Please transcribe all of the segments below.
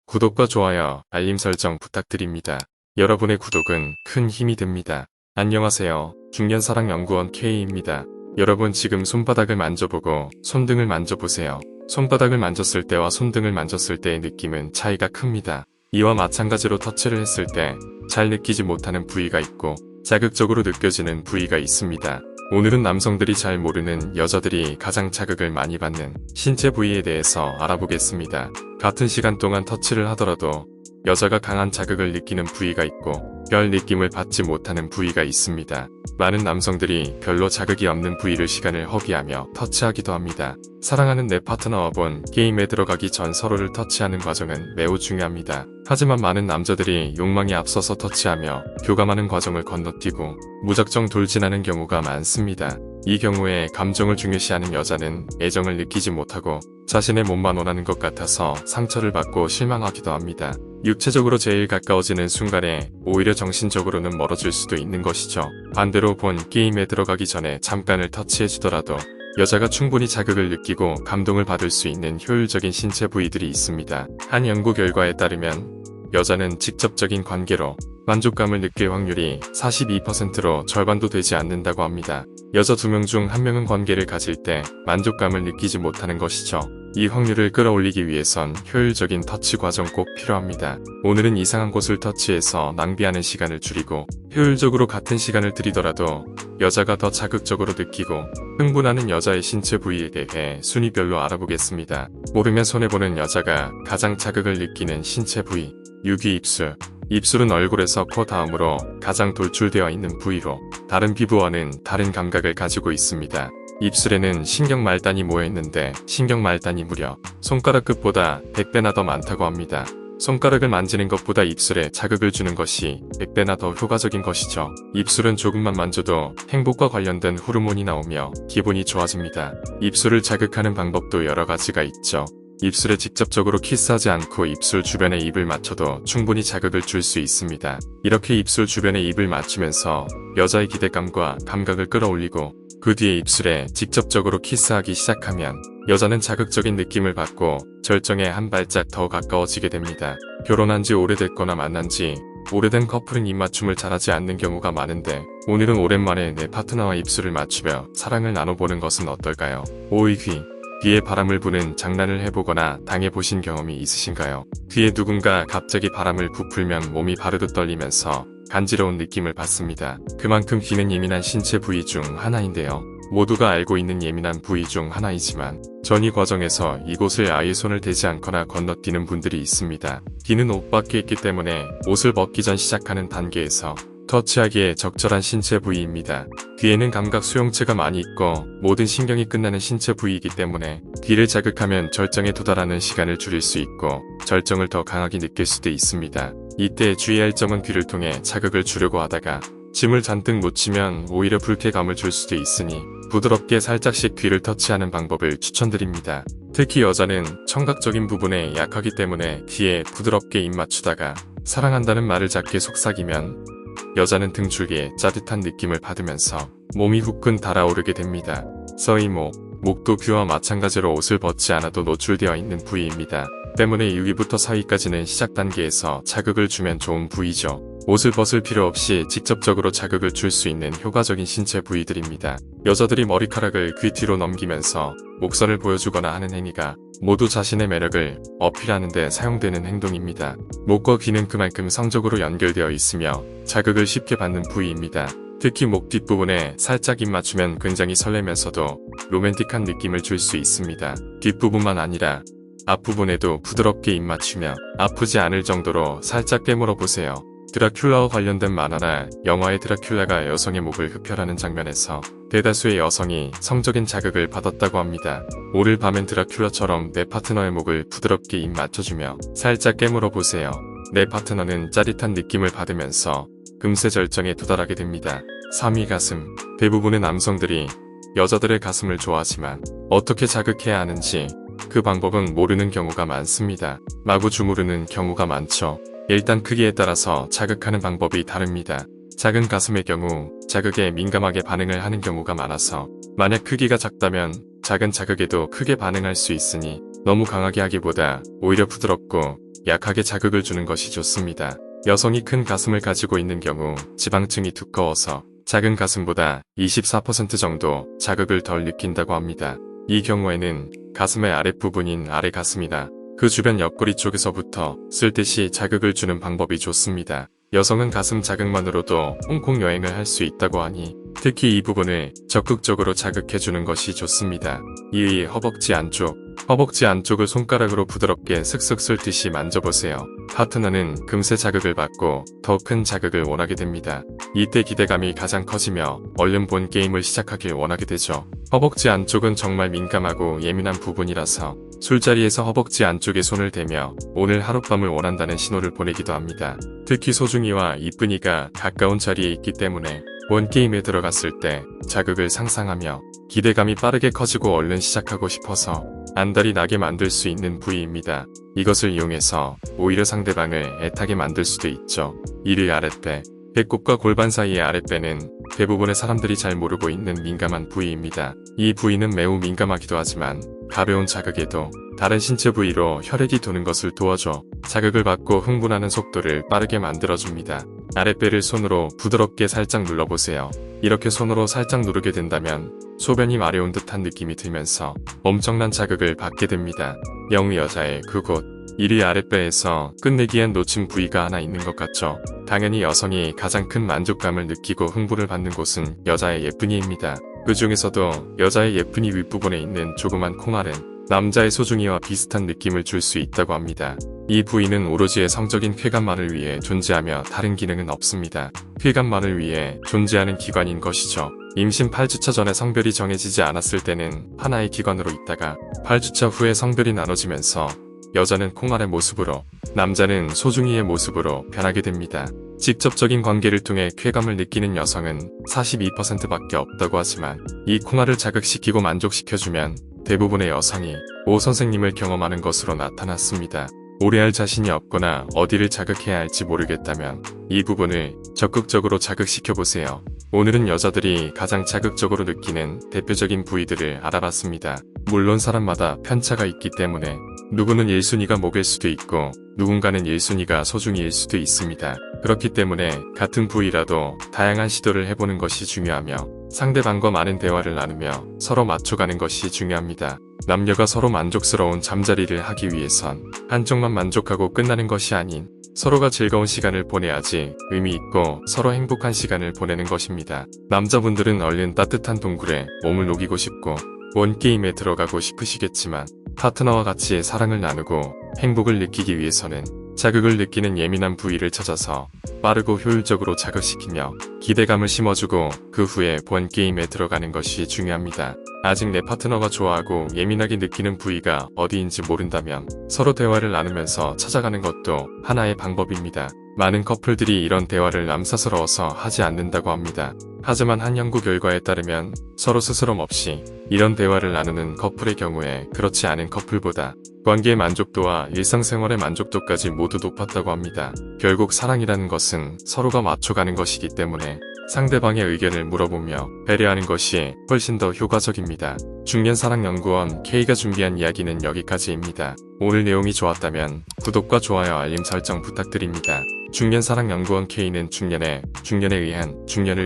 구독과 좋아요, 알림 설정 부탁드립니다. 여러분의 구독은 큰 힘이 됩니다. 안녕하세요. 중년사랑연구원 K입니다. 여러분 지금 손바닥을 만져보고 손등을 만져보세요. 손바닥을 만졌을 때와 손등을 만졌을 때의 느낌은 차이가 큽니다. 이와 마찬가지로 터치를 했을 때 잘 느끼지 못하는 부위가 있고 자극적으로 느껴지는 부위가 있습니다. 오늘은 남성들이 잘 모르는 여자들이 가장 자극을 많이 받는 신체 부위에 대해서 알아보겠습니다. 같은 시간 동안 터치를 하더라도 여자가 강한 자극을 느끼는 부위가 있고 별 느낌을 받지 못하는 부위가 있습니다. 많은 남성들이 별로 자극이 없는 부위를 시간을 허비하며 터치하기도 합니다. 사랑하는 내 파트너와 본 게임에 들어가기 전 서로를 터치하는 과정은 매우 중요합니다. 하지만 많은 남자들이 욕망이 앞서서 터치하며 교감하는 과정을 건너뛰고 무작정 돌진하는 경우가 많습니다. 이 경우에 감정을 중요시하는 여자는 애정을 느끼지 못하고 자신의 몸만 원하는 것 같아서 상처를 받고 실망하기도 합니다. 육체적으로 제일 가까워지는 순간에 오히려 정신적으로는 멀어질 수도 있는 것이죠. 반대로 본 게임에 들어가기 전에 잠깐을 터치해주더라도 여자가 충분히 자극을 느끼고 감동을 받을 수 있는 효율적인 신체 부위들이 있습니다. 한 연구 결과에 따르면 여자는 직접적인 관계로 만족감을 느낄 확률이 42%로 절반도 되지 않는다고 합니다. 여자 2명 중 1명은 관계를 가질 때 만족감을 느끼지 못하는 것이죠. 이 확률을 끌어올리기 위해선 효율적인 터치 과정 꼭 필요합니다. 오늘은 이상한 곳을 터치해서 낭비하는 시간을 줄이고 효율적으로 같은 시간을 들이더라도 여자가 더 자극적으로 느끼고 흥분하는 여자의 신체 부위에 대해 순위별로 알아보겠습니다. 모르면 손해보는 여자가 가장 자극을 느끼는 신체 부위 6위 입술. 입술은 얼굴에서 코 다음으로 가장 돌출되어 있는 부위로 다른 피부와는 다른 감각을 가지고 있습니다. 입술에는 신경말단이 모여있는데 신경말단이 무려 손가락 끝보다 100배나 더 많다고 합니다. 손가락을 만지는 것보다 입술에 자극을 주는 것이 100배나 더 효과적인 것이죠. 입술은 조금만 만져도 행복과 관련된 호르몬이 나오며 기분이 좋아집니다. 입술을 자극하는 방법도 여러 가지가 있죠. 입술에 직접적으로 키스하지 않고 입술 주변에 입을 맞춰도 충분히 자극을 줄 수 있습니다. 이렇게 입술 주변에 입을 맞추면서 여자의 기대감과 감각을 끌어올리고 그 뒤에 입술에 직접적으로 키스하기 시작하면 여자는 자극적인 느낌을 받고 절정에 한 발짝 더 가까워지게 됩니다. 결혼한 지 오래됐거나 만난 지 오래된 커플은 입맞춤을 잘하지 않는 경우가 많은데 오늘은 오랜만에 내 파트너와 입술을 맞추며 사랑을 나눠보는 것은 어떨까요? 5위 귀. 귀에 바람을 부는 장난을 해보거나 당해보신 경험이 있으신가요? 귀에 누군가 갑자기 바람을 부풀면 몸이 바르르 떨리면서 간지러운 느낌을 받습니다. 그만큼 귀는 예민한 신체 부위 중 하나인데요. 모두가 알고 있는 예민한 부위 중 하나이지만 전이 과정에서 이곳을 아예 손을 대지 않거나 건너뛰는 분들이 있습니다. 귀는 옷 밖에 있기 때문에 옷을 벗기 전 시작하는 단계에서 터치하기에 적절한 신체 부위입니다. 귀에는 감각 수용체가 많이 있고 모든 신경이 끝나는 신체 부위이기 때문에 귀를 자극하면 절정에 도달하는 시간을 줄일 수 있고 절정을 더 강하게 느낄 수도 있습니다. 이때 주의할 점은 귀를 통해 자극을 주려고 하다가 짐을 잔뜩 묻히면 오히려 불쾌감을 줄 수도 있으니 부드럽게 살짝씩 귀를 터치하는 방법을 추천드립니다. 특히 여자는 청각적인 부분에 약하기 때문에 귀에 부드럽게 입 맞추다가 사랑한다는 말을 작게 속삭이면 여자는 등줄기에 짜릿한 느낌을 받으면서 몸이 후끈 달아오르게 됩니다. 서이목. 목도 귀와 마찬가지로 옷을 벗지 않아도 노출되어 있는 부위입니다. 때문에 6위부터 4위까지는 시작 단계에서 자극을 주면 좋은 부위죠. 옷을 벗을 필요 없이 직접적으로 자극을 줄 수 있는 효과적인 신체 부위들입니다. 여자들이 머리카락을 귀 뒤로 넘기면서 목선을 보여주거나 하는 행위가 모두 자신의 매력을 어필하는 데 사용되는 행동입니다. 목과 귀는 그만큼 성적으로 연결되어 있으며 자극을 쉽게 받는 부위입니다. 특히 목 뒷부분에 살짝 입 맞추면 굉장히 설레면서도 로맨틱한 느낌을 줄 수 있습니다. 뒷부분만 아니라 앞부분에도 부드럽게 입 맞추며 아프지 않을 정도로 살짝 깨물어 보세요. 드라큘라와 관련된 만화나 영화의 드라큘라가 여성의 목을 흡혈하는 장면에서 대다수의 여성이 성적인 자극을 받았다고 합니다. 오늘 밤엔 드라큘라처럼 내 파트너의 목을 부드럽게 입 맞춰주며 살짝 깨물어 보세요. 내 파트너는 짜릿한 느낌을 받으면서 금세 절정에 도달하게 됩니다. 3위 가슴. 대부분의 남성들이 여자들의 가슴을 좋아하지만 어떻게 자극해야 하는지 그 방법은 모르는 경우가 많습니다. 마구 주무르는 경우가 많죠. 일단 크기에 따라서 자극하는 방법이 다릅니다. 작은 가슴의 경우 자극에 민감하게 반응을 하는 경우가 많아서 만약 크기가 작다면 작은 자극에도 크게 반응할 수 있으니 너무 강하게 하기보다 오히려 부드럽고 약하게 자극을 주는 것이 좋습니다. 여성이 큰 가슴을 가지고 있는 경우 지방층이 두꺼워서 작은 가슴보다 24% 정도 자극을 덜 느낀다고 합니다. 이 경우에는 가슴의 아랫부분인 아래 가슴이나 그 주변 옆구리 쪽에서부터 쓸 듯이 자극을 주는 방법이 좋습니다. 여성은 가슴 자극만으로도 홍콩 여행을 할 수 있다고 하니 특히 이 부분을 적극적으로 자극해주는 것이 좋습니다. 2위 허벅지 안쪽. 허벅지 안쪽을 손가락으로 부드럽게 슥슥 쓸듯이 만져보세요. 파트너는 금세 자극을 받고 더 큰 자극을 원하게 됩니다. 이때 기대감이 가장 커지며 얼른 본 게임을 시작하길 원하게 되죠. 허벅지 안쪽은 정말 민감하고 예민한 부분이라서 술자리에서 허벅지 안쪽에 손을 대며 오늘 하룻밤을 원한다는 신호를 보내기도 합니다. 특히 소중이와 이쁜이가 가까운 자리에 있기 때문에 본 게임에 들어갔을 때 자극을 상상하며 기대감이 빠르게 커지고 얼른 시작하고 싶어서 안달이 나게 만들 수 있는 부위입니다. 이것을 이용해서 오히려 상대방을 애타게 만들 수도 있죠. 1위 아랫배. 배꼽과 골반 사이의 아랫배는 대부분의 사람들이 잘 모르고 있는 민감한 부위입니다. 이 부위는 매우 민감하기도 하지만 가벼운 자극에도 다른 신체 부위로 혈액이 도는 것을 도와줘 자극을 받고 흥분하는 속도를 빠르게 만들어줍니다. 아랫배를 손으로 부드럽게 살짝 눌러보세요. 이렇게 손으로 살짝 누르게 된다면 소변이 마려운 듯한 느낌이 들면서 엄청난 자극을 받게 됩니다. 영 여자의 그곳. 1위 아랫배에서 끝내기엔 놓친 부위가 하나 있는 것 같죠. 당연히 여성이 가장 큰 만족감을 느끼고 흥분을 받는 곳은 여자의 예쁜이입니다. 그 중에서도 여자의 예쁜이 윗부분에 있는 조그만 콩알은 남자의 소중이와 비슷한 느낌을 줄 수 있다고 합니다. 이 부위는 오로지 성적인 쾌감만을 위해 존재하며 다른 기능은 없습니다. 쾌감만을 위해 존재하는 기관인 것이죠. 임신 8주차 전에 성별이 정해지지 않았을 때는 하나의 기관으로 있다가 8주차 후에 성별이 나눠지면서 여자는 콩알의 모습으로, 남자는 소중이의 모습으로 변하게 됩니다. 직접적인 관계를 통해 쾌감을 느끼는 여성은 42%밖에 없다고 하지만 이 콩알을 자극시키고 만족시켜주면 대부분의 여성이 오 선생님을 경험하는 것으로 나타났습니다. 오래 할 자신이 없거나 어디를 자극해야 할지 모르겠다면 이 부분을 적극적으로 자극시켜보세요. 오늘은 여자들이 가장 자극적으로 느끼는 대표적인 부위들을 알아봤습니다. 물론 사람마다 편차가 있기 때문에 누구는 1순위가 목일 수도 있고 누군가는 1순위가 소중이일 수도 있습니다. 그렇기 때문에 같은 부위라도 다양한 시도를 해보는 것이 중요하며 상대방과 많은 대화를 나누며 서로 맞춰가는 것이 중요합니다. 남녀가 서로 만족스러운 잠자리를 하기 위해선 한쪽만 만족하고 끝나는 것이 아닌 서로가 즐거운 시간을 보내야지 의미 있고 서로 행복한 시간을 보내는 것입니다. 남자분들은 얼른 따뜻한 동굴에 몸을 녹이고 싶고 원 게임에 들어가고 싶으시겠지만 파트너와 같이 사랑을 나누고 행복을 느끼기 위해서는 자극을 느끼는 예민한 부위를 찾아서 빠르고 효율적으로 자극시키며 기대감을 심어주고 그 후에 본 게임에 들어가는 것이 중요합니다. 아직 내 파트너가 좋아하고 예민하게 느끼는 부위가 어디인지 모른다면 서로 대화를 나누면서 찾아가는 것도 하나의 방법입니다. 많은 커플들이 이런 대화를 남사스러워서 하지 않는다고 합니다. 하지만 한 연구 결과에 따르면 서로 스스럼 없이 이런 대화를 나누는 커플의 경우에 그렇지 않은 커플보다 관계의 만족도와 일상생활의 만족도까지 모두 높았다고 합니다. 결국 사랑이라는 것은 서로가 맞춰가는 것이기 때문에 상대방의 의견을 물어보며 배려하는 것이 훨씬 더 효과적입니다. 중년사랑연구원 K가 준비한 이야기는 여기까지입니다. 오늘 내용이 좋았다면 구독과 좋아요 알림 설정 부탁드립니다. 중년사랑연구원 K는 중년을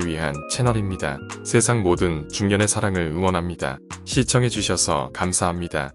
위한 채널입니다. 세상 모든 중년의 사랑을 응원합니다. 시청해주셔서 감사합니다.